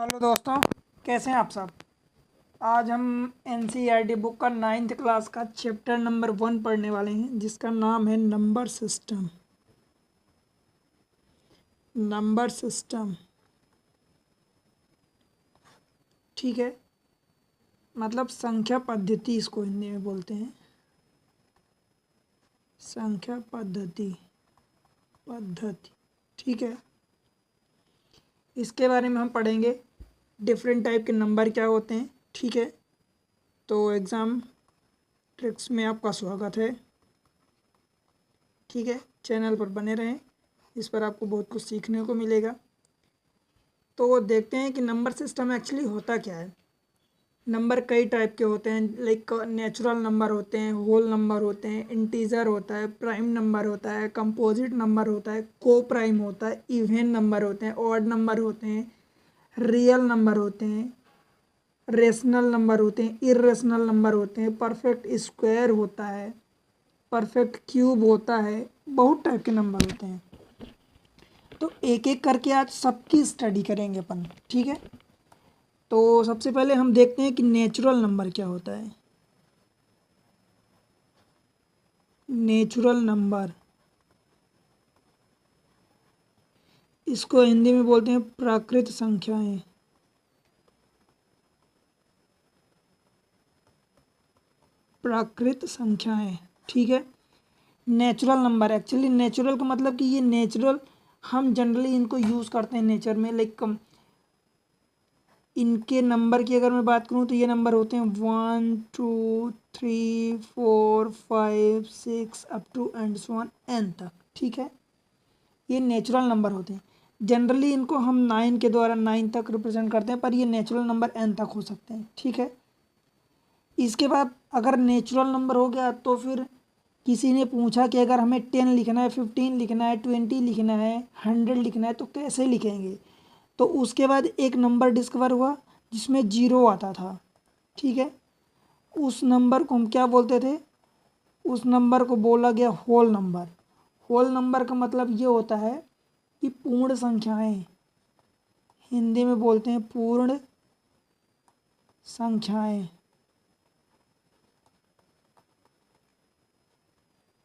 Hello दोस्तों, कैसे हैं आप सब। आज हम एनसीईआरटी बुक का 9th क्लास का चैप्टर नंबर 1 पढ़ने वाले हैं, जिसका नाम है नंबर सिस्टम। नंबर सिस्टम, ठीक है। मतलब संख्या पद्धति इसको हिंदी में बोलते हैं। संख्या पद्धति, ठीक है। इसके बारे में हम पढ़ेंगे, डिफरेंट टाइप के नंबर क्या होते हैं, ठीक है। तो एग्ज़ाम ट्रिक्स में आपका स्वागत है, ठीक है। चैनल पर बने रहें, इस पर आपको बहुत कुछ सीखने को मिलेगा। तो देखते हैं कि नंबर सिस्टम एक्चुअली होता क्या है। नंबर कई टाइप के होते हैं, लाइक नेचुरल नंबर होते हैं, होल नंबर होते हैं, इंटीजर होता है, प्राइम नंबर होता है, कंपोजिट नंबर होता है, को प्राइम होता है, इवन नंबर होते हैं, ऑड नंबर होते हैं, रियल नंबर होते हैं, रेशनल नंबर होते हैं, इरेशनल नंबर होते हैं, परफेक्ट स्क्वायर होता है, परफेक्ट क्यूब होता है। बहुत टाइप के नंबर होते हैं। तो एक एक करके आज सबकी स्टडी करेंगे अपन, ठीक है। तो सबसे पहले हम देखते हैं कि नेचुरल नंबर क्या होता है। नेचुरल नंबर, इसको हिंदी में बोलते हैं प्राकृत संख्याएं। प्राकृत संख्याएं, ठीक है। नेचुरल नंबर, एक्चुअली नेचुरल का मतलब कि ये नेचुरल, हम जनरली इनको यूज़ करते हैं नेचर में। लाइक इनके नंबर की अगर मैं बात करूँ तो ये नंबर होते हैं 1 2 3 4 5 6 up to and so on n तक, ठीक है। ये नेचुरल नंबर होते हैं। जनरली इनको हम 9 के द्वारा 9 तक रिप्रेजेंट करते हैं, पर ये नेचुरल नंबर n तक हो सकते हैं, ठीक है। इसके बाद अगर नेचुरल नंबर हो गया तो फिर किसी ने पूछा कि अगर हमें 10 लिखना है, 15 लिखना है, 20 लिखना है, 100 लिखना है, तो कैसे लिखेंगे। तो उसके बाद एक नंबर डिस्कवर हुआ जिसमें 0 आता था, ठीक है। उस नंबर को हम क्या बोलते थे, उस नंबर को बोला गया होल नंबर। होल नंबर का मतलब ये होता है कि पूर्ण संख्याएं, हिंदी में बोलते हैं पूर्ण संख्याएं।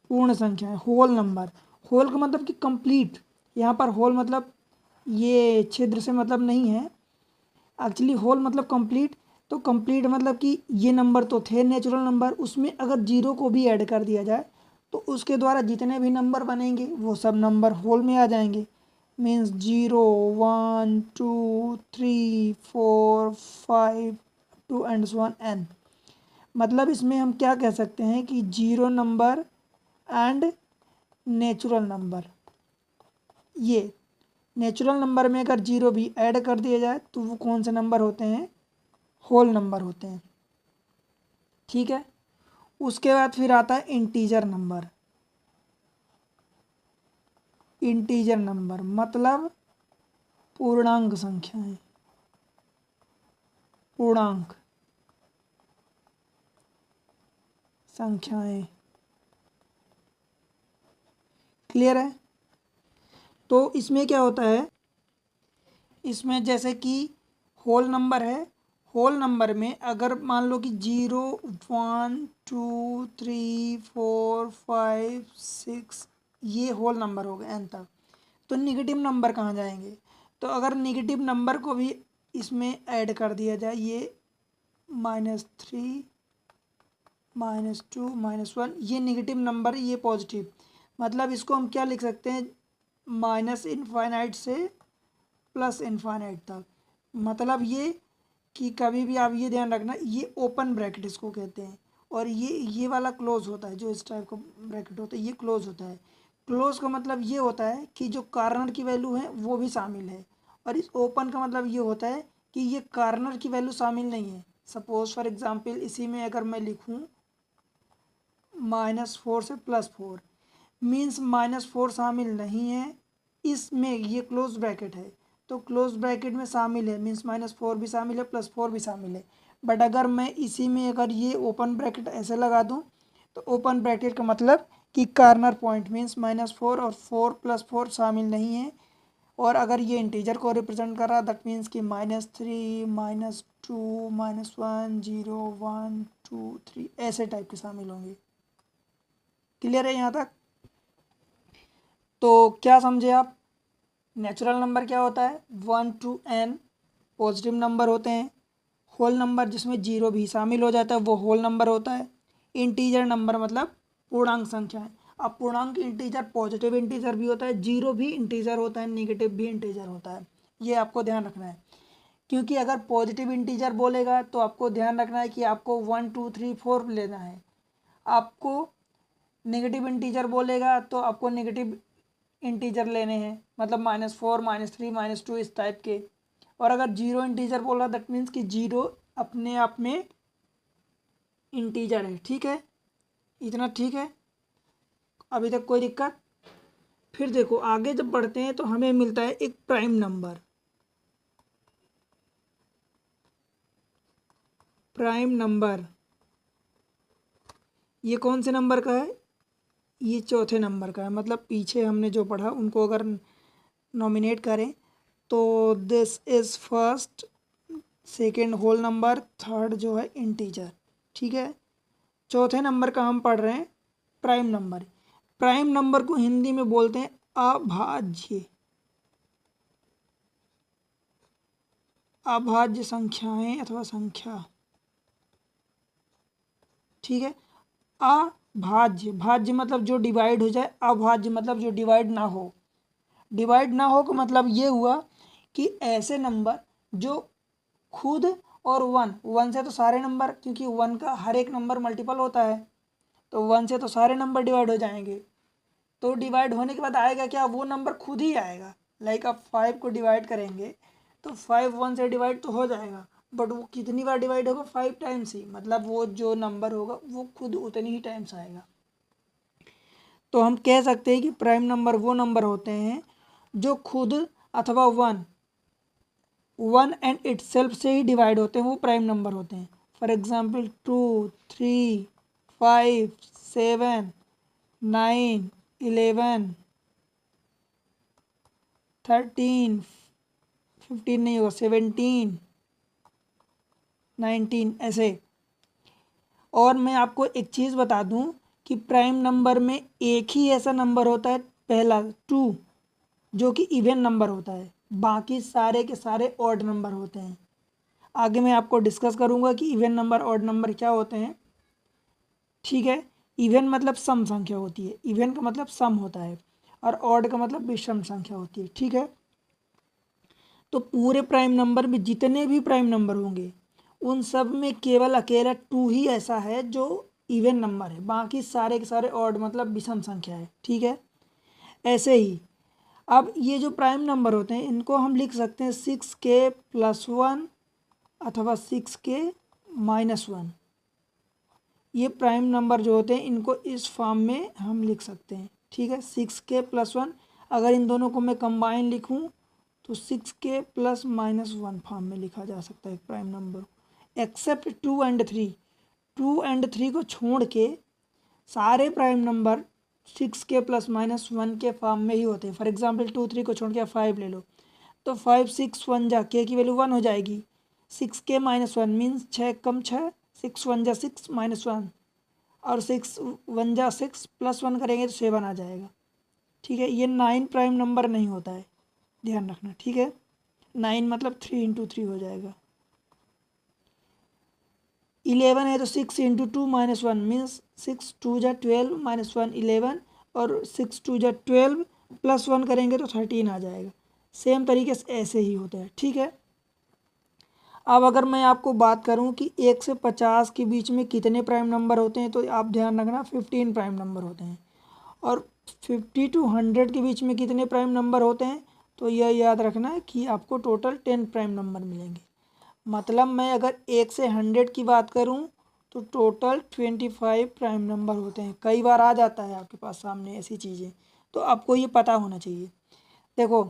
पूर्ण संख्याएं, होल नंबर। होल का मतलब कि कंप्लीट। यहाँ पर होल मतलब ये छिद्र से मतलब नहीं है, एक्चुअली होल मतलब कंप्लीट। तो कंप्लीट मतलब कि ये नंबर तो थे नेचुरल नंबर, उसमें अगर 0 को भी ऐड कर दिया जाए तो उसके द्वारा जितने भी नंबर बनेंगे वो सब नंबर होल में आ जाएंगे। Means 0 1 2 3 4 5 to and so on n। मतलब इसमें हम क्या कह सकते हैं कि 0 नंबर एंड नेचुरल नंबर, ये नेचुरल नंबर में अगर 0 भी ऐड कर दिया जाए तो वो कौन से नंबर होते हैं, होल नंबर होते हैं, ठीक है। उसके बाद फिर आता है इंटीजर नंबर। इंटीजर नंबर मतलब पूर्णांक संख्याएं, पूर्णांक संख्याएं, क्लियर है। तो इसमें क्या होता है, इसमें जैसे कि होल नंबर है, होल नंबर में अगर मान लो कि 0 1 2 3 4 5 6 ये होल नंबर हो गए n तक, तो निगेटिव नंबर कहाँ जाएंगे। तो अगर निगेटिव नंबर को भी इसमें ऐड कर दिया जाए, ये -3 -2 -1, ये निगेटिव नंबर, ये पॉजिटिव, मतलब इसको हम क्या लिख सकते हैं, माइनस इनफाइनाइट से प्लस इनफाइनाइट तक। मतलब ये कि कभी भी आप ये ध्यान रखना, ये ओपन ब्रैकेट इसको कहते हैं, और ये वाला क्लोज होता है, जो इस टाइप का ब्रैकेट होता है ये क्लोज होता है। क्लोज का मतलब ये होता है कि जो कार्नर की वैल्यू है वो भी शामिल है, और इस ओपन का मतलब ये होता है कि ये कार्नर की वैल्यू शामिल नहीं है। सपोज फॉर एग्जांपल इसी में अगर मैं लिखूं -4 से +4, मीन्स -4 शामिल नहीं है इसमें, ये क्लोज ब्रैकेट है, तो क्लोज ब्रैकेट में शामिल है, मीन्स -4 भी शामिल है, +4 भी शामिल है। बट अगर मैं इसी में अगर ये ओपन ब्रैकेट ऐसे लगा दूं, तो ओपन ब्रैकेट का मतलब कि कार्नर पॉइंट मीन्स -4 और 4 + 4 शामिल नहीं है, और अगर ये इंटीजर को रिप्रेजेंट कर रहा दैट मीन्स कि -3 -2 -1 0 1 2 3 ऐसे टाइप के शामिल होंगे। क्लियर है यहाँ तक? तो क्या समझे आप? नेचुरल नंबर क्या होता है? 1 to n पॉजिटिव नंबर होते हैं। होल नंबर जिसमें जीरो भी शामिल हो जाता है वो होल नंबर होता है। इंटीजर नंबर मतलब पूर्णांक संख्या है। अब पूर्णांक इंटीजर पॉजिटिव इंटीजर भी होता है, जीरो भी इंटीजर होता है, नेगेटिव भी इंटीजर होता है। ये आपको ध्यान रखना है, क्योंकि अगर पॉजिटिव इंटीजर बोलेगा तो आपको ध्यान रखना है कि आपको 1 2 3 4 लेना है। आपको नेगेटिव इंटीजर बोलेगा तो आपको नेगेटिव इंटीजर लेने हैं, मतलब -4 -3 -2 इस टाइप के। और अगर जीरो इंटीजर बोल रहा दैट मीन्स कि जीरो अपने आप में इंटीजर है। ठीक है, इतना ठीक है? अभी तक कोई दिक्कत? फिर देखो आगे जब बढ़ते हैं तो हमें मिलता है एक प्राइम नंबर। प्राइम नंबर ये कौन से नंबर का है? ये चौथे नंबर का है। मतलब पीछे हमने जो पढ़ा उनको अगर नॉमिनेट करें तो this is first, second whole number, third जो है इंटीजर। ठीक है, चौथे नंबर का हम पढ़ रहे हैं प्राइम नंबर। प्राइम नंबर को हिंदी में बोलते हैं अभाज्य। अभाज्य संख्याएं अथवा संख्या। ठीक है, अभाज्य, भाज्य मतलब जो डिवाइड हो जाए, अभाज्य मतलब जो डिवाइड ना हो। डिवाइड ना हो का मतलब ये हुआ कि ऐसे नंबर जो खुद और वन, वन से तो सारे नंबर, क्योंकि वन का हर एक नंबर मल्टीपल होता है तो वन से तो सारे नंबर डिवाइड हो जाएंगे। तो डिवाइड होने के बाद आएगा क्या? वो नंबर खुद ही आएगा। लाइक आप 5 को डिवाइड करेंगे तो 5 1 से डिवाइड तो हो जाएगा, बट वो कितनी बार डिवाइड होगा? 5 टाइम्स ही। मतलब वो जो नंबर होगा वो खुद उतनी ही टाइम्स आएगा। तो हम कह सकते हैं कि प्राइम नंबर वो नंबर होते हैं जो खुद अथवा वन एंड इटसेल्फ से ही डिवाइड होते हैं, वो प्राइम नंबर होते हैं। फॉर एग्जाम्पल 2 3 5 7 9 11 13 15 नहीं होगा, 17 19 ऐसे। और मैं आपको एक चीज़ बता दूं कि प्राइम नंबर में एक ही ऐसा नंबर होता है, पहला 2, जो कि इवन नंबर होता है। बाकी सारे के सारे ऑड नंबर होते हैं। आगे मैं आपको डिस्कस करूंगा कि इवन नंबर ऑड नंबर क्या होते हैं। ठीक है, इवन मतलब सम संख्या होती है, इवन का मतलब सम होता है, और ऑड का मतलब विषम संख्या होती है। ठीक है, तो पूरे प्राइम नंबर में जितने भी प्राइम नंबर होंगे उन सब में केवल अकेला 2 ही ऐसा है जो इवन नंबर है, बाकी सारे के सारे ऑड मतलब विषम संख्या है। ठीक है, ऐसे ही अब ये जो प्राइम नंबर होते हैं इनको हम लिख सकते हैं 6k+1 अथवा 6k-1। ये प्राइम नंबर जो होते हैं इनको इस फॉर्म में हम लिख सकते हैं। ठीक है, 6k+1, अगर इन दोनों को मैं कंबाइन लिखूं तो 6k+-1 फॉर्म में लिखा जा सकता है एक prime number, except 2 and 3। 2 and 3 को छोड़ के सारे प्राइम नंबर 6k+-1 के फॉर्म में ही होते हैं। फॉर एग्जाम्पल 2 3 को छोड़ के 5 ले लो तो 5 6 1 जा के की वैल्यू 1 हो जाएगी। 6k-1 मीन्स 6 कम 6, 6 1 जा 6 -1, और 6 1 जा 6 +1 करेंगे तो 7 आ जाएगा। ठीक है, ये 9 प्राइम नंबर नहीं होता है, ध्यान रखना। ठीक है, 9 मतलब 3 × 3 हो जाएगा। 11 है तो 6 × 2 -1 मीन्स 6 2 जा 12 -1 11, और 6 2 जा 12 +1 करेंगे तो 13 आ जाएगा। सेम तरीके से ऐसे ही होता है। ठीक है, अब अगर मैं आपको बात करूं कि 1 से 50 के बीच में कितने प्राइम नंबर होते हैं तो आप ध्यान रखना 15 प्राइम नंबर होते हैं। और 50 to 100 के बीच में कितने प्राइम नंबर होते हैं तो यह याद रखना है कि आपको टोटल 10 प्राइम नंबर मिलेंगे। मतलब मैं अगर 1 से 100 की बात करूं तो टोटल 25 प्राइम नंबर होते हैं। कई बार आ जाता है आपके पास सामने ऐसी चीज़ें, तो आपको ये पता होना चाहिए। देखो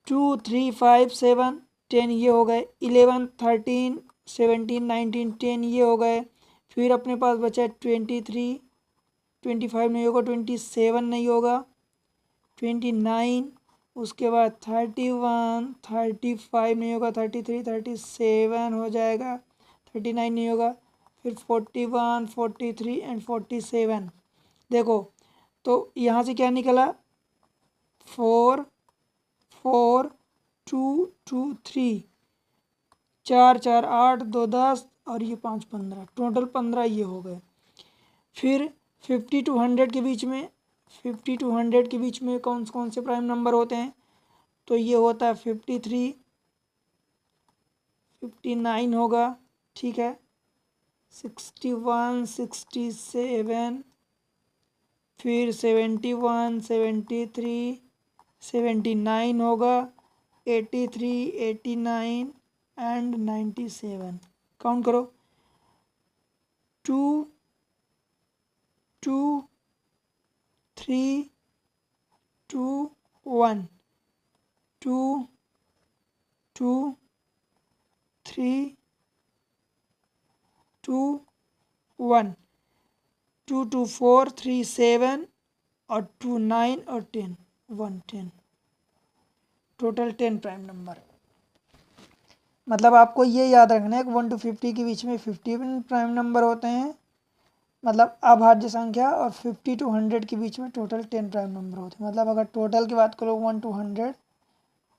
2 3 5 7 10 ये हो गए, 11 13 17 19 10 ये हो गए। फिर अपने पास बचा 23, 25 नहीं होगा, 27 नहीं होगा, 29, उसके बाद 31, 35 नहीं होगा, 33, 37 हो जाएगा, 39 नहीं होगा, फिर 41, 43 एंड 47। देखो तो यहाँ से क्या निकला, 4, 4, 2, 2, 3, 4, 4, 8, 2, 10 और ये 5, 15, टोटल 15 ये हो गए। फिर 50 to 100 के बीच में, 50 to 100 के बीच में कौन कौन से प्राइम नंबर होते हैं, तो ये होता है 53, 59 होगा, ठीक है, 61, 67, फिर 71, 73, 79 होगा, 83, 89 एंड 97। काउंट करो, 2, 2, 3, 2, 1, 2, 2, 3, 2, 1, 2, 2, 4, 3, 7 और 2, 9 और 10, 1, 10, टोटल 10 प्राइम नंबर। मतलब आपको ये याद रखना है कि 1 to 50 के बीच में 50 प्राइम नंबर होते हैं, मतलब अभाज्य संख्या, और 50 to 100 के बीच में टोटल 10 प्राइम नंबर होते हैं। मतलब अगर टोटल की बात करो 1 to 100,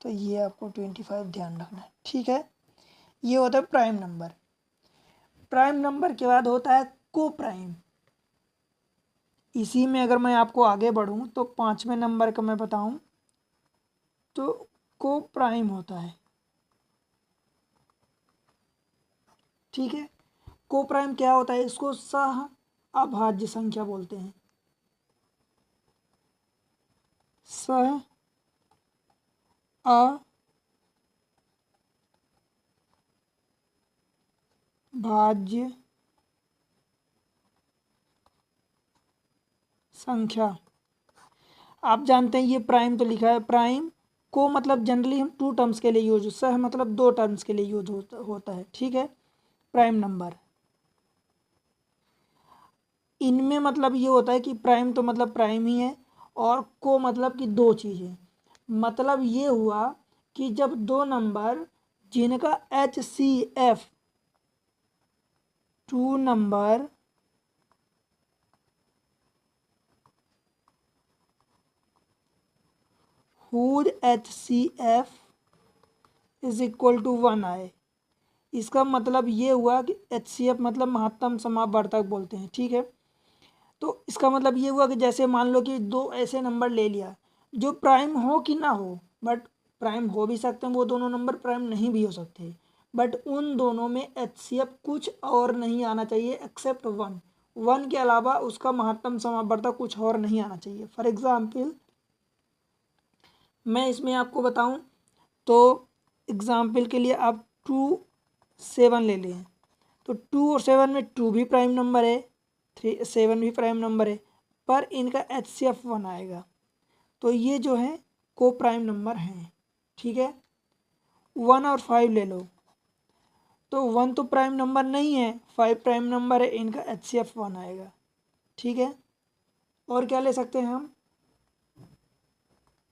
तो ये आपको 25 ध्यान रखना है, ठीक है। ये होता है प्राइम नंबर। प्राइम नंबर के बाद होता है को प्राइम। इसी में अगर मैं आपको आगे बढ़ूं तो 5वें नंबर का मैं बताऊं तो को प्राइम होता है, ठीक है। को प्राइम क्या होता है, इसको सह अभाज्य संख्या बोलते हैं, सह अभाज्य संख्या। आप जानते हैं ये प्राइम तो लिखा है, प्राइम को मतलब जनरली हम 2 टर्म्स के लिए यूज, सह मतलब 2 टर्म्स के लिए यूज होता है, ठीक है। प्राइम नंबर इनमें मतलब ये होता है कि प्राइम तो मतलब प्राइम ही है, और को मतलब कि दो चीज़ें। मतलब ये हुआ कि जब दो नंबर जिनका HCF 2 number whose HCF is equal to 1 आए। इसका मतलब ये हुआ कि HCF मतलब महत्तम समापवर्तक बोलते हैं, ठीक है। तो इसका मतलब ये हुआ कि जैसे मान लो कि दो ऐसे नंबर ले लिया जो प्राइम हो कि ना हो, बट प्राइम हो भी सकते हैं, वो दोनों नंबर प्राइम नहीं भी हो सकते, बट उन दोनों में HCF कुछ और नहीं आना चाहिए एक्सेप्ट 1। 1 के अलावा उसका महत्तम समापवर्तक कुछ और नहीं आना चाहिए। फॉर एग्जाम्पल मैं इसमें आपको बताऊं तो एग्जाम्पल के लिए आप 2, 7 ले लें, तो 2 और 7 में 2 भी प्राइम नंबर है, 3, 7 भी प्राइम नंबर है, पर इनका HCF 1 आएगा, तो ये जो है को प्राइम नंबर हैं, ठीक है। 1 और 5 ले लो, तो 1 तो प्राइम नंबर नहीं है, 5 प्राइम नंबर है, इनका HCF 1 आएगा, ठीक है। और क्या ले सकते हैं हम,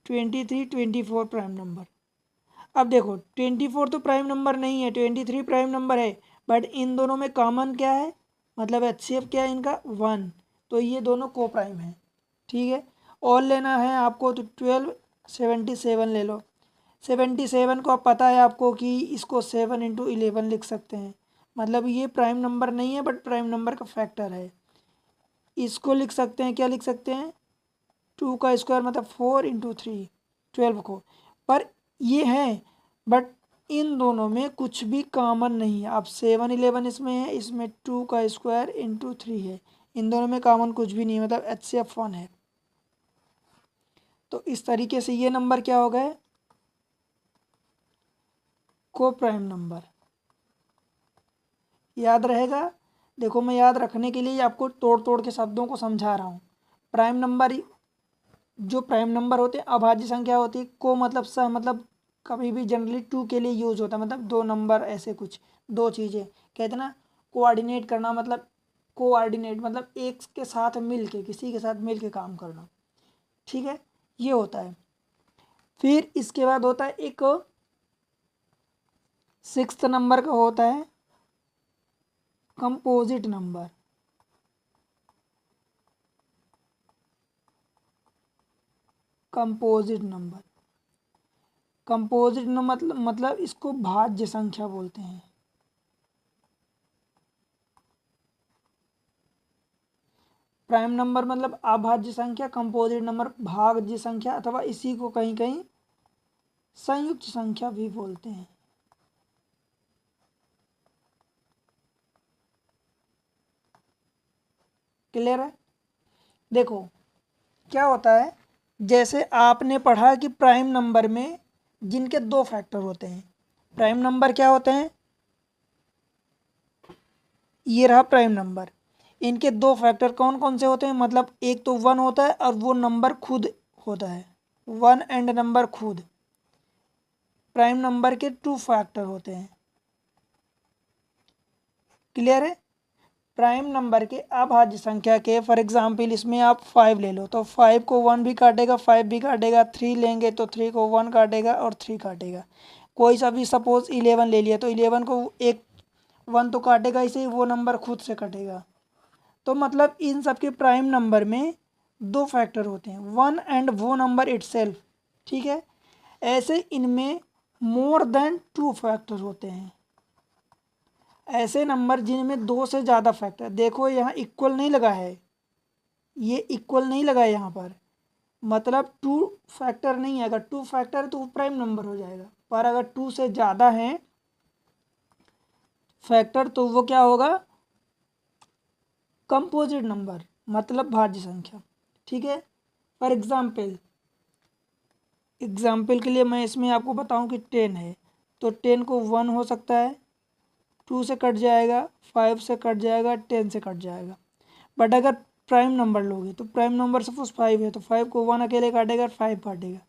23, 24 प्राइम नंबर। अब देखो 24 तो प्राइम नंबर नहीं है, 23 प्राइम नंबर है, बट इन दोनों में कॉमन क्या है, मतलब HCF क्या है इनका 1, तो ये दोनों को प्राइम है, ठीक है। और लेना है आपको तो 12, 77 ले लो। 77 को अब पता है आपको कि इसको 7 इंटू 11 लिख सकते हैं, मतलब ये प्राइम नंबर नहीं है बट प्राइम नंबर का फैक्टर है। इसको लिख सकते हैं, क्या लिख सकते हैं, 2 का स्क्वायर मतलब 4 इंटू 3, 12 को। पर ये है, बट इन दोनों में कुछ भी कॉमन नहीं है। अब 7, 11 इसमें है, इसमें 2 का स्क्वायर इंटू 3 है, इन दोनों में कॉमन कुछ भी नहीं है, मतलब HCF 1 है। तो इस तरीके से ये नंबर क्या हो गए, को प्राइम नंबर। याद रहेगा, देखो मैं याद रखने के लिए आपको तोड़ तोड़ के शब्दों को समझा रहा हूँ। प्राइम नंबर, जो प्राइम नंबर होते हैं अभाज्य संख्या होती है, को मतलब सह मतलब कभी भी जनरली 2 के लिए यूज होता है, मतलब दो नंबर ऐसे कुछ दो चीज़ें कहते हैं ना, कोऑर्डिनेट करना, मतलब कोऑर्डिनेट मतलब एक के साथ मिल के, किसी के साथ मिल के काम करना, ठीक है, ये होता है। फिर इसके बाद होता है एक 6th नंबर का होता है composite number. Composite number, composite number मतलब इसको भाज्य संख्या बोलते हैं। प्राइम नंबर मतलब अभाज्य संख्या, कंपोजिट नंबर भाज्य संख्या, अथवा इसी को कहीं कहीं संयुक्त संख्या भी बोलते हैं। क्लियर है? देखो क्या होता है, जैसे आपने पढ़ा कि प्राइम नंबर में जिनके दो फैक्टर होते हैं, प्राइम नंबर क्या होते हैं, ये रहा प्राइम नंबर, इनके दो फैक्टर कौन कौन से होते हैं, मतलब एक तो 1 होता है और वो नंबर खुद होता है, 1 एंड नंबर खुद। प्राइम नंबर के 2 फैक्टर होते हैं। क्लियर है? प्राइम नंबर के अभाज्य संख्या के, फॉर एग्जाम्पल इसमें आप 5 ले लो तो 5 को 1 भी काटेगा, 5 भी काटेगा, 3 लेंगे तो 3 को 1 काटेगा और 3 काटेगा। कोई सा भी सपोज 11 ले लिया तो 11 को एक 1 तो काटेगा इसे, वो नंबर खुद से कटेगा। तो मतलब इन सब के प्राइम नंबर में दो फैक्टर होते हैं, 1 एंड वो नंबर इटसेल्फ। ठीक है? ऐसे इनमें मोर देन 2 फैक्टर होते हैं। ऐसे नंबर जिनमें 2 से ज़्यादा फैक्टर, देखो यहाँ इक्वल नहीं लगा है, ये इक्वल नहीं लगा है यहाँ पर, मतलब 2 फैक्टर नहीं है। अगर 2 फैक्टर है तो वो प्राइम नंबर हो जाएगा, पर अगर 2 से ज़्यादा है फैक्टर तो वो क्या होगा, कंपोजिट नंबर, मतलब भाज्य संख्या। ठीक है? फॉर एग्जाम्पल के लिए मैं इसमें आपको बताऊं कि 10 है तो 10 को 1 हो सकता है, 2 से कट जाएगा, 5 से कट जाएगा, 10 से कट जाएगा। बट अगर प्राइम नंबर लोगे तो प्राइम नंबर सपोज 5 है तो 5 को 1 अकेले काटेगा, 5 काटेगा।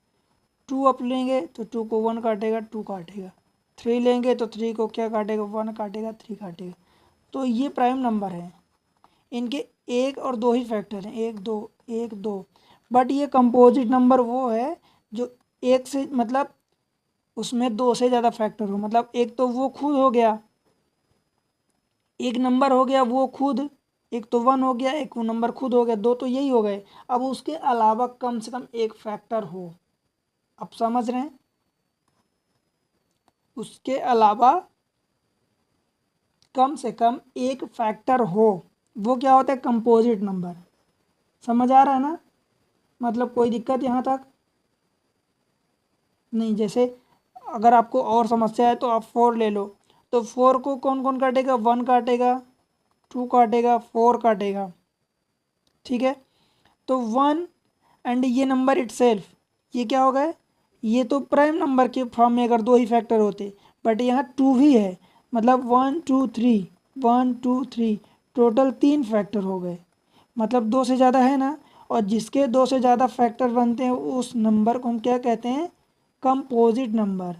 2 अप लेंगे तो 2 को 1 काटेगा, 2 काटेगा। 3 लेंगे तो 3 को क्या काटेगा, 1 काटेगा, 3 काटेगा। तो ये प्राइम नंबर है, इनके एक और दो ही फैक्टर हैं, एक दो, एक दो। बट ये कंपोजिट नंबर वो है जो एक से, मतलब उसमें 2 से ज़्यादा फैक्टर हो, मतलब एक तो वो खुद हो गया, एक नंबर हो गया वो खुद, एक तो 1 हो गया, एक वो नंबर खुद हो गया, 2 तो यही हो गए। अब उसके अलावा कम से कम एक फैक्टर हो, आप समझ रहे हैं? उसके अलावा कम से कम एक फैक्टर हो, वो क्या होता है, कंपोजिट नंबर। समझ आ रहा है ना? मतलब कोई दिक्कत यहाँ तक नहीं? जैसे अगर आपको और समस्या है तो आप 4 ले लो, तो 4 को कौन कौन काटेगा, 1 काटेगा, 2 काटेगा, 4 काटेगा। ठीक है? तो 1 एंड ये नंबर इटसेल्फ, ये क्या हो गए, ये तो प्राइम नंबर के फॉर्म में अगर दो ही फैक्टर होते, बट यहाँ 2 भी है, मतलब 1 2 3, 1 2 3, टोटल 3 फैक्टर हो गए, मतलब 2 से ज़्यादा है ना। और जिसके 2 से ज़्यादा फैक्टर बनते हैं उस नंबर को हम क्या कहते हैं, कंपोजिट नंबर।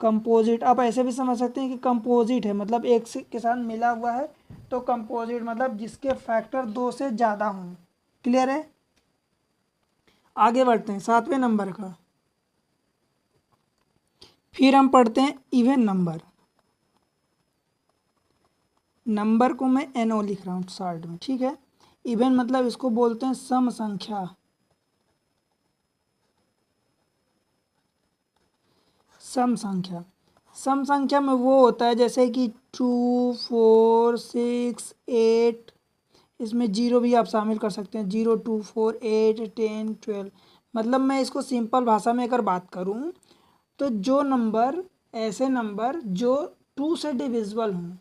कंपोजिट आप ऐसे भी समझ सकते हैं कि कंपोजिट है मतलब एक से के साथ मिला हुआ है, तो कंपोजिट मतलब जिसके फैक्टर 2 से ज़्यादा हों। क्लियर है? आगे बढ़ते हैं 7वें नंबर का। फिर हम पढ़ते हैं इवन नंबर। नंबर को मैं NO लिख रहा हूँ साइड में। ठीक है? इवन मतलब इसको बोलते हैं सम संख्या। सम संख्या, सम संख्या में वो होता है जैसे कि 2 4 6 8, इसमें जीरो भी आप शामिल कर सकते हैं, 0 2 4 8 10 12। मतलब मैं इसको सिंपल भाषा में अगर बात करूं तो जो नंबर, ऐसे नंबर जो 2 से डिविजिबल हों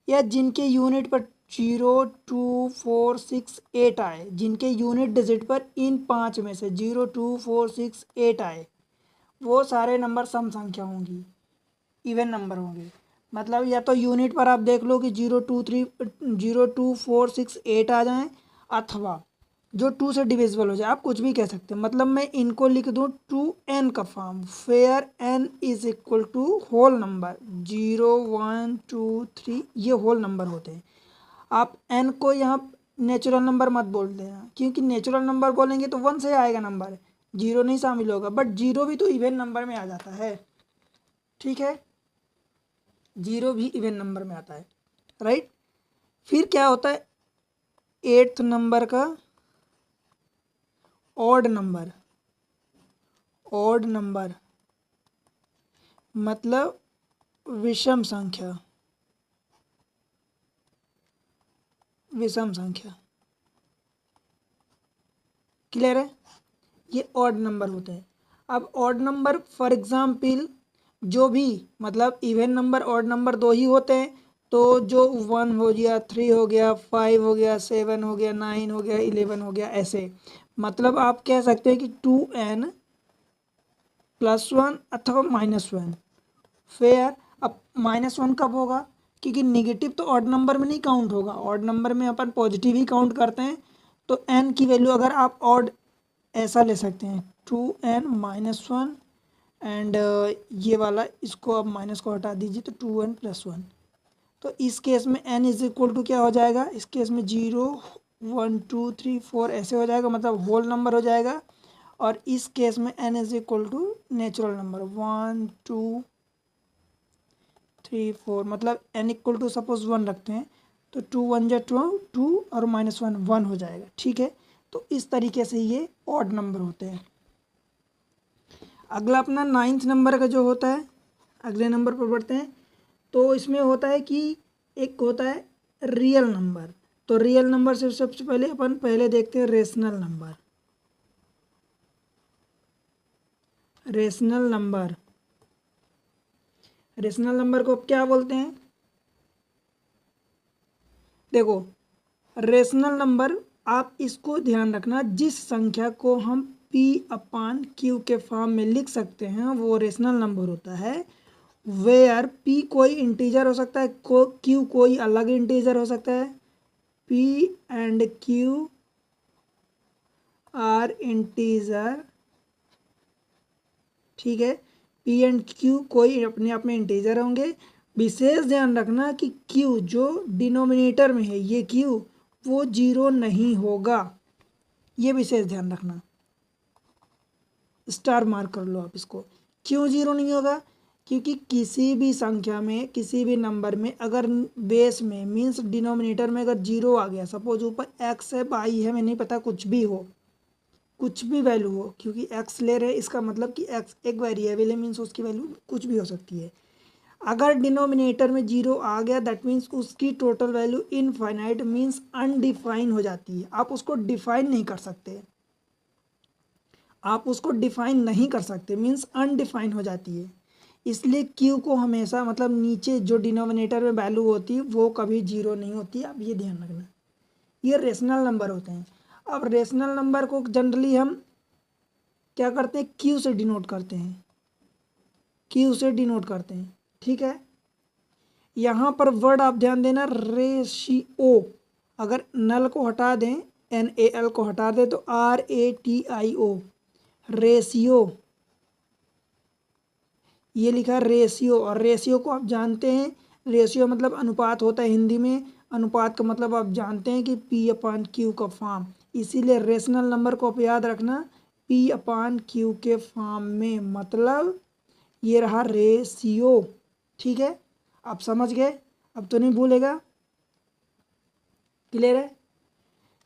या जिनके यूनिट पर 0 2 4 6 8 आए, जिनके यूनिट डिजिट पर इन 5 में से 0 2 4 6 8 आए, वो सारे नंबर सम संख्या होंगी, इवन नंबर होंगे। मतलब या तो यूनिट पर आप देख लो कि 0 2 4 6 8 आ जाएं, अथवा जो 2 से डिविजिबल हो जाए, आप कुछ भी कह सकते हैं। मतलब मैं इनको लिख दूं 2n का form, where n is equal to whole number 0 1 2 3, ये होल नंबर होते हैं। आप n को यहाँ नेचुरल नंबर मत बोल देना, क्योंकि नेचुरल नंबर बोलेंगे तो 1 से आएगा नंबर, जीरो नहीं शामिल होगा। बट जीरो भी तो इवन नंबर में आ जाता है, ठीक है, जीरो भी इवन नंबर में आता है, राइट। फिर क्या होता है, 8th नंबर का ऑड नंबर। ऑड नंबर मतलब विषम संख्या, विषम संख्या, क्लियर है, ये ऑड नंबर होते हैं। अब ऑड नंबर फॉर एग्जाम्पल जो भी, मतलब इवन नंबर ऑड नंबर दो ही होते हैं, तो जो 1 हो गया, 3 हो गया, 5 हो गया, 7 हो गया, 9 हो गया, 11 हो गया, ऐसे। मतलब आप कह सकते हैं कि 2n + 1 अथवा -1, फेयर। अब -1 कब होगा, क्योंकि निगेटिव तो ऑड नंबर में नहीं काउंट होगा, ऑड नंबर में अपन पॉजिटिव ही काउंट करते हैं। तो n की वैल्यू अगर आप ऑड ऐसा ले सकते हैं, 2n-1, एंड ये वाला इसको अब माइनस को हटा दीजिए तो 2n + 1। तो इस केस में n इज इक्वल टू क्या हो जाएगा, इस केस में 0 1 2 3 4 ऐसे हो जाएगा, मतलब होल नंबर हो जाएगा। और इस केस में n is equal to natural number 1 2 3 4, मतलब n इक्वल टू सपोज 1 रखते हैं तो 2 1 जा 2 और -1 1 हो जाएगा, ठीक है। तो इस तरीके से ये ऑड नंबर होते हैं। अगला अपना 9th नंबर का जो होता है, अगले नंबर पर बढ़ते हैं। तो इसमें होता है कि एक होता है रियल नंबर। तो रियल नंबर से सबसे पहले अपन पहले देखते हैं rational number. Rational number, rational number को क्या बोलते हैं, देखो रेशनल नंबर, आप इसको ध्यान रखना, जिस संख्या को हम P/Q के फॉर्म में लिख सकते हैं वो रेशनल नंबर होता है। वेयर P कोई इंटीजर हो सकता है, Q कोई अलग इंटीजर हो सकता है। P and Q are integer, ठीक है, P एंड Q कोई अपने आप में इंटीजर होंगे। विशेष ध्यान रखना कि Q जो डिनोमिनेटर में है, ये Q वो 0 नहीं होगा, ये विशेष ध्यान रखना, स्टार मार्क कर लो आप इसको। क्यों 0 नहीं होगा, क्योंकि किसी भी संख्या में, किसी भी नंबर में अगर बेस में मीन्स डिनोमिनेटर में अगर 0 आ गया, सपोज ऊपर x है, y है, मैं नहीं पता, कुछ भी हो, कुछ भी वैल्यू हो, क्योंकि x ले रहे इसका मतलब कि x एक वेरिएबल है, मीन्स उसकी वैल्यू कुछ भी हो सकती है। अगर डिनोमिनेटर में 0 आ गया दैट मीन्स उसकी total value infinite means undefine हो जाती है, आप उसको डिफाइन नहीं कर सकते, आप उसको डिफाइन नहीं कर सकते, मीन्स अनडिफाइन हो जाती है। इसलिए क्यू को हमेशा, मतलब नीचे जो डिनोमिनेटर में वैल्यू होती है वो कभी 0 नहीं होती, आप ये ध्यान रखना। ये रेशनल नंबर होते हैं। अब रेशनल नंबर को जनरली हम क्या करते हैं, क्यू से डिनोट करते हैं, क्यू से डिनोट करते हैं, ठीक है। यहाँ पर वर्ड आप ध्यान देना, रेशियो, अगर नल को हटा दें, NaL को हटा दें तो RATIO, रेशियो, ये लिखा है रेशियो। और रेशियो को आप जानते हैं, रेशियो मतलब अनुपात होता है हिंदी में, अनुपात का मतलब आप जानते हैं कि P/Q का फॉर्म, इसीलिए रेशनल नंबर को आप याद रखना P/Q के फॉर्म में, मतलब ये रहा रेशियो, ठीक है। आप समझ गए, अब तो नहीं भूलेगा, क्लियर है।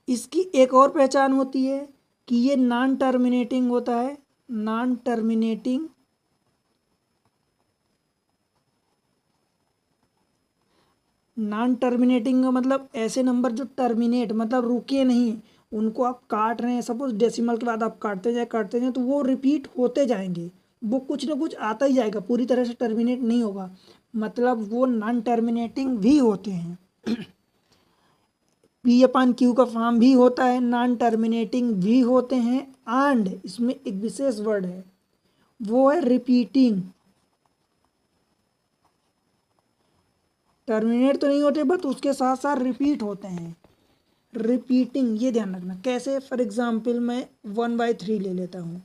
इसकी एक और पहचान होती है कि ये नॉन टर्मिनेटिंग होता है, नॉन टर्मिनेटिंग, नॉन टर्मिनेटिंग का मतलब ऐसे नंबर जो टर्मिनेट मतलब रुके नहीं, उनको आप काट रहे हैं, सपोज डेसिमल के बाद आप काटते जाए तो वो रिपीट होते जाएंगे, वो कुछ ना कुछ आता ही जाएगा, पूरी तरह से टर्मिनेट नहीं होगा, मतलब वो नॉन टर्मिनेटिंग भी होते हैं। P/Q का फॉर्म भी होता है, नॉन टर्मिनेटिंग भी होते हैं, एंड इसमें एक विशेष वर्ड है वो है रिपीटिंग। टर्मिनेट तो नहीं होते बट उसके साथ साथ रिपीट होते हैं, रिपीटिंग, ये ध्यान रखना। कैसे, फॉर एग्जाम्पल मैं 1/3 ले लेता हूँ,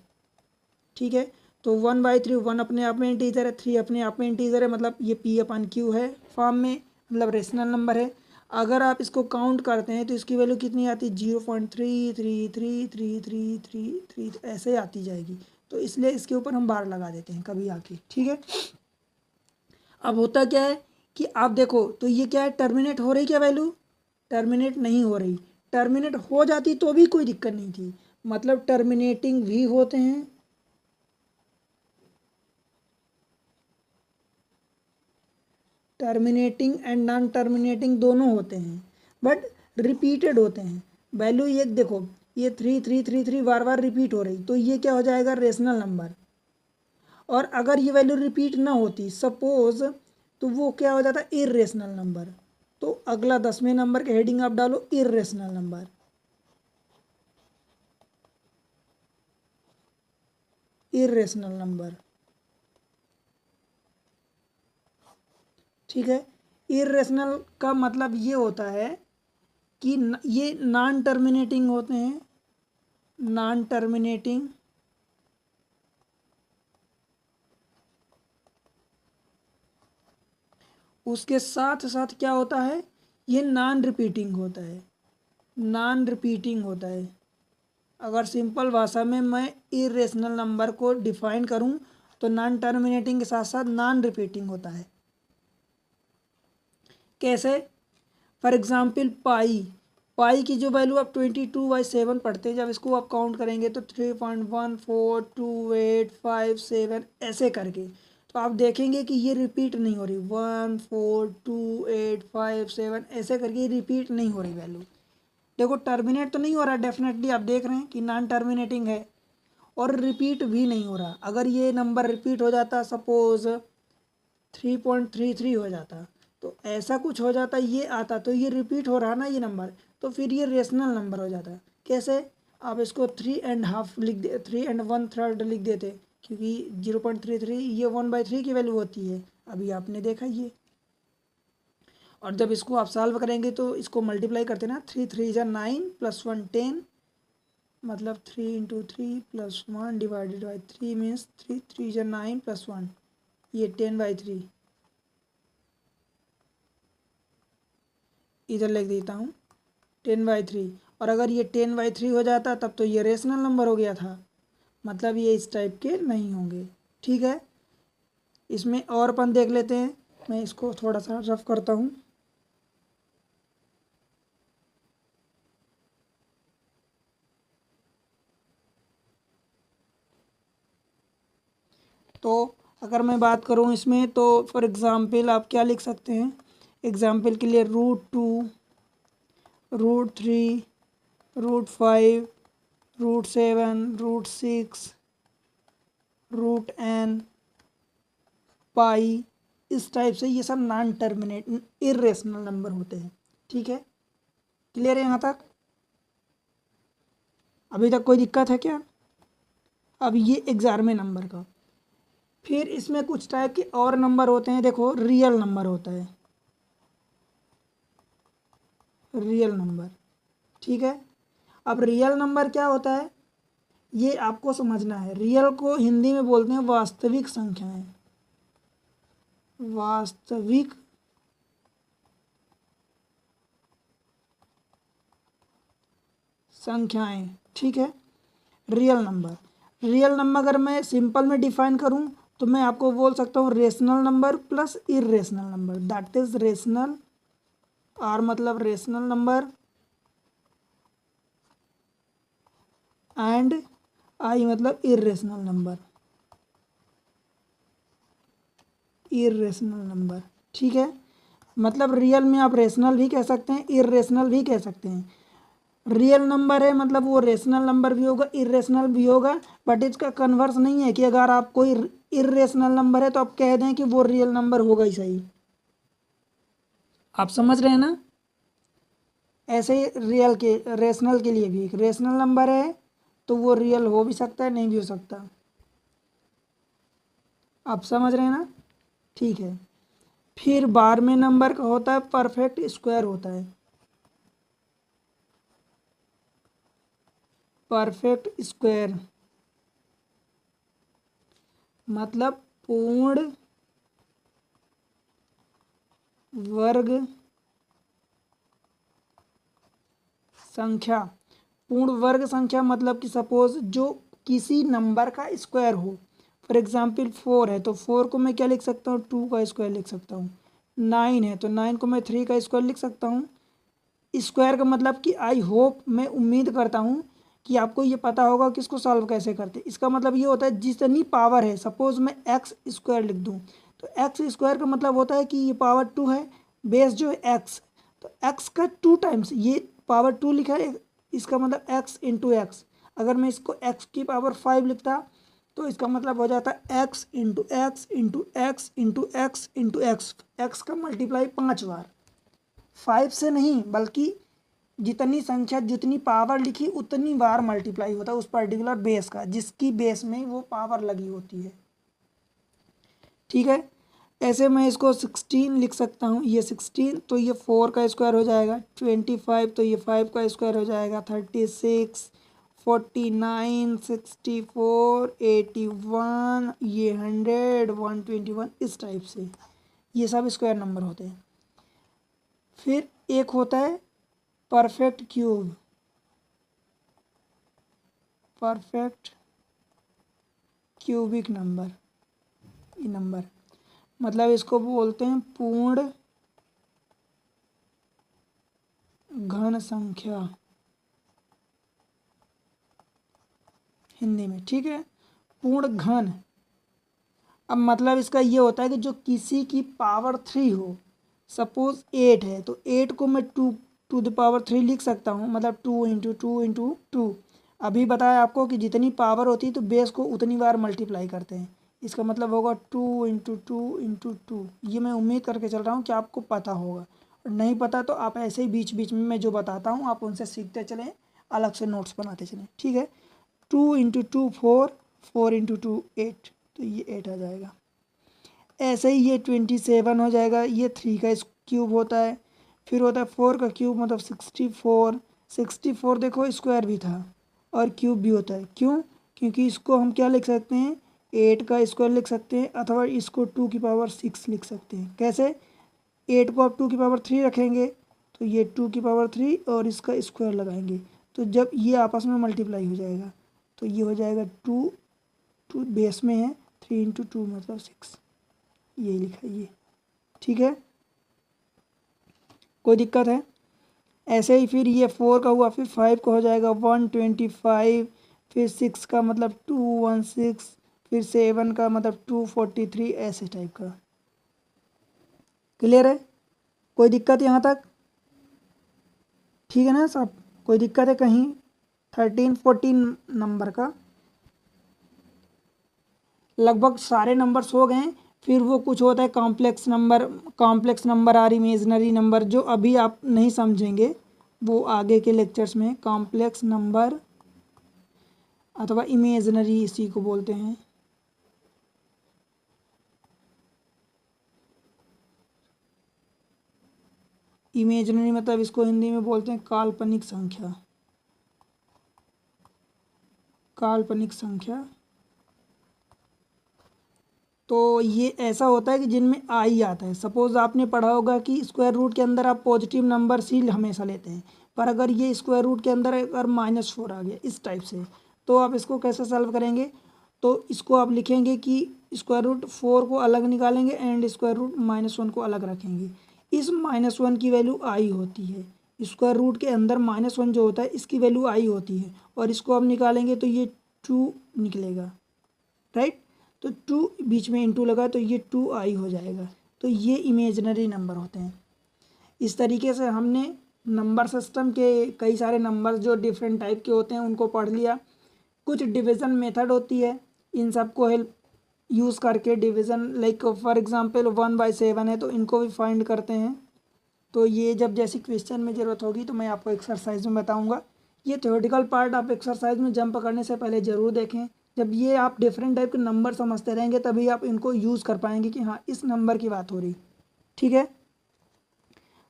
ठीक है। तो 1/3, 1 अपने आप में इंटीजर है, 3 अपने आप में इंटीजर है, मतलब ये P/Q है फॉर्म में, मतलब रेशनल नंबर है। अगर आप इसको काउंट करते हैं तो इसकी वैल्यू कितनी आती है, 0.3333333 ऐसे आती जाएगी। तो इसलिए इसके ऊपर हम बार लगा देते हैं कभी आके, ठीक है। अब होता क्या है कि आप देखो तो ये क्या है, टर्मिनेट हो रही क्या वैल्यू, टर्मिनेट नहीं हो रही। टर्मिनेट हो जाती तो भी कोई दिक्कत नहीं थी, मतलब टर्मिनेटिंग भी होते हैं, टर्मिनेटिंग एंड नॉन टर्मिनेटिंग दोनों होते हैं, बट रिपीटेड होते हैं। वैल्यू ये देखो, ये 3333 बार बार रिपीट हो रही, तो ये क्या हो जाएगा, रेशनल नंबर। और अगर ये वैल्यू रिपीट ना होती सपोज, तो वो क्या हो जाता, इर्रेशनल नंबर। तो अगला 10वें नंबर के हेडिंग आप डालो इर्रेशनल नंबर, इर्रेशनल नंबर, ठीक है। इर्रेशनल का मतलब ये होता है कि ये नॉन टर्मिनेटिंग होते हैं, नॉन टर्मिनेटिंग, उसके साथ साथ क्या होता है, ये नॉन रिपीटिंग होता है, नॉन रिपीटिंग होता है। अगर सिंपल भाषा में मैं इरेशनल नंबर को डिफाइन करूं तो नॉन टर्मिनेटिंग के साथ साथ नॉन रिपीटिंग होता है। कैसे, फॉर एग्जाम्पल पाई, पाई की जो वैल्यू आप 22/7 पढ़ते हैं, जब इसको आप काउंट करेंगे तो 3.142857 ऐसे करके, तो आप देखेंगे कि ये रिपीट नहीं हो रही, 14285 ऐसे करके रिपीट नहीं हो रही वैल्यू। देखो टर्मिनेट तो नहीं हो रहा डेफिनेटली, आप देख रहे हैं कि नॉन टर्मिनेटिंग है, और रिपीट भी नहीं हो रहा। अगर ये नंबर रिपीट हो जाता सपोज 3.33 हो जाता, तो ऐसा कुछ हो जाता, ये आता तो ये रिपीट हो रहा ना ये नंबर, तो फिर ये रेशनल नंबर हो जाता। कैसे, आप इसको 3.5 लिख दे, 3 1/3 लिख देते, क्योंकि 0.33 ये 1/3 की वैल्यू होती है, अभी आपने देखा ये। और जब इसको आप सॉल्व करेंगे तो इसको मल्टीप्लाई करते ना, 3 3 9 +1 10, मतलब 3 × 3 + 1 / 3 मीन्स 3 3 9 +1, ये 10/3 इधर लिख देता हूँ, 10/3। और अगर ये 10/3 हो जाता तब तो ये रेशनल नंबर हो गया था, मतलब ये इस टाइप के नहीं होंगे, ठीक है। इसमें और अपन देख लेते हैं, मैं इसको थोड़ा सा रफ करता हूँ। तो अगर मैं बात करूँ इसमें, तो फॉर एग्ज़ाम्पल आप क्या लिख सकते हैं, एग्ज़ाम्पल के लिए √2, √3, √5, √7, √6, √n, पाई, इस टाइप से ये सब नॉन टर्मिनेट इरेशनल नंबर होते हैं, ठीक है। क्लियर है यहाँ तक, अभी तक कोई दिक्कत है क्या। अब ये 11वें नंबर का, फिर इसमें कुछ टाइप के और नंबर होते हैं, देखो रियल नंबर होता है, रियल नंबर, ठीक है। अब रियल नंबर क्या होता है ये आपको समझना है। रियल को हिंदी में बोलते हैं वास्तविक संख्याएं, वास्तविक संख्याएं, ठीक है। रियल नंबर, रियल नंबर अगर मैं सिंपल में डिफाइन करूं तो मैं आपको बोल सकता हूं rational number plus irrational number, that is rational, R मतलब रेशनल नंबर एंड आई मतलब इरेशनल नंबर, इरेशनल नंबर, ठीक है। मतलब रियल में आप रेशनल भी कह सकते हैं, इरेशनल भी कह सकते हैं। रियल नंबर है मतलब वो रेशनल नंबर भी होगा, इरेशनल भी होगा, बट इसका कन्वर्स नहीं है कि अगर आप कोई इरेशनल नंबर है तो आप कह दें कि वो रियल नंबर होगा ही सही। आप समझ रहे हैं ना। ऐसे ही रियल के रेशनल के लिए भी एक रेशनल नंबर है तो वो रियल हो भी सकता है, नहीं भी हो सकता। आप समझ रहे हैं ना, ठीक है। फिर 12वें नंबर का होता है परफेक्ट स्क्वायर होता है, परफेक्ट स्क्वायर मतलब पूर्ण वर्ग संख्या, पूर्ण वर्ग संख्या मतलब कि सपोज जो किसी नंबर का स्क्वायर हो। फॉर एग्जाम्पल 4 है तो 4 को मैं क्या लिख सकता हूँ, 2 का स्क्वायर लिख सकता हूँ। 9 है तो 9 को मैं 3 का स्क्वायर लिख सकता हूँ। स्क्वायर का मतलब कि आई होप, मैं उम्मीद करता हूँ कि आपको ये पता होगा कि इसको सॉल्व कैसे करते हैं। इसका मतलब ये होता है जितनी पावर है, सपोज मैं एक्स स्क्वायर लिख दूँ तो एक्स स्क्वायर का मतलब होता है कि ये पावर 2 है, बेस जो है एक्स, तो एक्स का 2 टाइम्स, ये पावर 2 लिखा है, इसका मतलब एक्स इंटू एक्स। अगर मैं इसको एक्स की पावर 5 लिखता तो इसका मतलब हो जाता है x into x into x into x into x, x का मल्टीप्लाई 5 बार, 5 से नहीं बल्कि जितनी संख्या जितनी पावर लिखी उतनी बार मल्टीप्लाई होता है उस पर्टिकुलर बेस का, जिसकी बेस में वो पावर लगी होती है। ठीक है, ऐसे मैं इसको 16 लिख सकता हूँ, ये 16 तो ये 4 का स्क्वायर हो जाएगा, 25 तो ये 5 का स्क्वायर हो जाएगा, 36, 49, 64, 81, ये 100, 121, इस टाइप से ये सब स्क्वायर नंबर होते हैं। फिर एक होता है perfect cube, perfect cubic number, ये नंबर मतलब इसको बोलते हैं पूर्ण घन संख्या हिंदी में। ठीक है, पूर्ण घन, अब मतलब इसका ये होता है कि जो किसी की पावर 3 हो, सपोज 8 है तो 8 को मैं 2 टू द पावर 3 लिख सकता हूँ, मतलब 2 इंटू टू इंटू टू। अभी बताया आपको कि जितनी पावर होती है तो बेस को उतनी बार मल्टीप्लाई करते हैं, इसका मतलब होगा 2 इंटू टू इंटू टू। ये मैं उम्मीद करके चल रहा हूँ कि आपको पता होगा, और नहीं पता तो आप ऐसे ही बीच बीच में मैं जो बताता हूँ आप उनसे सीखते चलें, अलग से नोट्स बनाते चलें। ठीक है, 2 इंटू टू 4, 4 इंटू टू 8, तो ये 8 आ जाएगा। ऐसे ही ये 27 हो जाएगा, ये 3 का क्यूब होता है। फिर होता है 4 का क्यूब मतलब 64, 64 देखो स्क्वायर भी था और क्यूब भी होता है, क्यों? क्योंकि इसको हम क्या लिख सकते हैं, 8 का स्क्वायर लिख सकते हैं, अथवा इसको 2 की पावर 6 लिख सकते हैं। कैसे? 8 को आप 2 की पावर 3 रखेंगे तो ये 2 की पावर 3 और इसका स्क्वायर लगाएंगे तो जब ये आपस में मल्टीप्लाई हो जाएगा तो ये हो जाएगा 2, 2 बेस में है, 3 इंटू टू मतलब 6, यही लिखा है ये। ठीक है, कोई दिक्कत है? ऐसे ही फिर ये 4 का हुआ, फिर 5 का हो जाएगा 125, फिर 6 का मतलब 216, फिर 7 का मतलब 243, ऐसे टाइप का। क्लियर है? कोई दिक्कत यहाँ तक? ठीक है ना सब? कोई दिक्कत है कहीं? 13, 14 नंबर का लगभग सारे नंबर्स हो गए। फिर वो कुछ होता है कॉम्प्लेक्स नंबर, कॉम्प्लेक्स नंबर और इमेजनरी नंबर, जो अभी आप नहीं समझेंगे, वो आगे के लेक्चर्स में। कॉम्प्लेक्स नंबर अथवा इमेजनरी इसी को बोलते हैं। इमेजनरी मतलब इसको हिंदी में बोलते हैं काल्पनिक संख्या, काल्पनिक संख्या। तो ये ऐसा होता है कि जिनमें आई आता है। सपोज आपने पढ़ा होगा कि स्क्वायर रूट के अंदर आप पॉजिटिव नंबर ही हमेशा लेते हैं, पर अगर ये स्क्वायर रूट के अंदर अगर -4 आ गया इस टाइप से, तो आप इसको कैसे सॉल्व करेंगे? तो इसको आप लिखेंगे कि स्क्वायर रूट 4 को अलग निकालेंगे एंड स्क्वायर रूट -1 को अलग रखेंगे। इस -1 की वैल्यू आई होती है, स्क्वायर रूट के अंदर -1 जो होता है इसकी वैल्यू आई होती है, और इसको आप निकालेंगे तो ये 2 निकलेगा, राइट? तो 2 बीच में इंटू लगा तो ये 2i हो जाएगा। तो ये इमेजनरी नंबर होते हैं। इस तरीके से हमने नंबर सिस्टम के कई सारे नंबर जो डिफरेंट टाइप के होते हैं उनको पढ़ लिया। कुछ डिवीज़न मेथड होती है, इन सब को हेल्प यूज़ करके डिवीज़न, लाइक फॉर एग्जांपल 1/7 है तो इनको भी फाइंड करते हैं। तो ये जब जैसी क्वेश्चन में ज़रूरत होगी तो मैं आपको एक्सरसाइज में बताऊँगा। ये थ्योरेटिकल पार्ट आप एक्सरसाइज में जंप करने से पहले ज़रूर देखें। जब ये आप डिफरेंट टाइप के नंबर समझते रहेंगे तभी आप इनको यूज़ कर पाएंगे कि हाँ इस नंबर की बात हो रही। ठीक है,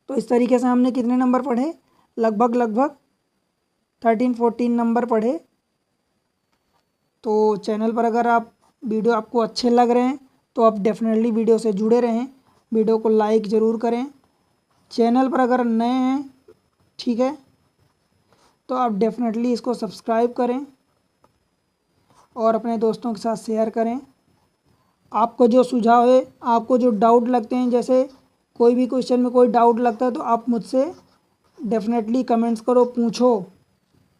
तो इस तरीके से हमने कितने नंबर पढ़े? लगभग 13, 14 नंबर पढ़े। तो चैनल पर अगर आप वीडियो आपको अच्छे लग रहे हैं तो आप डेफिनेटली वीडियो से जुड़े रहें, वीडियो को लाइक ज़रूर करें। चैनल पर अगर नए हैं, ठीक है, तो आप डेफिनेटली इसको सब्सक्राइब करें और अपने दोस्तों के साथ शेयर करें। आपको जो सुझाव है, आपको जो डाउट लगते हैं, जैसे कोई भी क्वेश्चन में कोई डाउट लगता है तो आप मुझसे डेफिनेटली कमेंट्स करो, पूछो।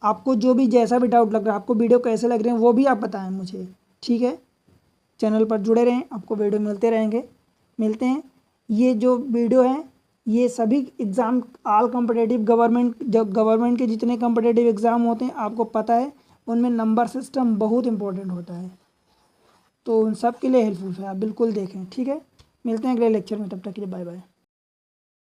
आपको जो भी जैसा भी डाउट लग रहा है, आपको वीडियो कैसे लग रहे हैं वो भी आप बताएं मुझे, ठीक है। चैनल पर जुड़े रहें, आपको वीडियो मिलते रहेंगे। मिलते हैं। ये जो वीडियो है ये सभी एग्ज़ाम ऑल कॉम्पिटिटिव गवर्नमेंट के जितने कॉम्पिटिटिव एग्ज़ाम होते हैं आपको पता है उनमें नंबर सिस्टम बहुत इंपॉर्टेंट होता है, तो उन सब के लिए हेल्पफुल है, आप बिल्कुल देखें, ठीक है। मिलते हैं अगले लेक्चर में, तब तक के लिए बाय बाय।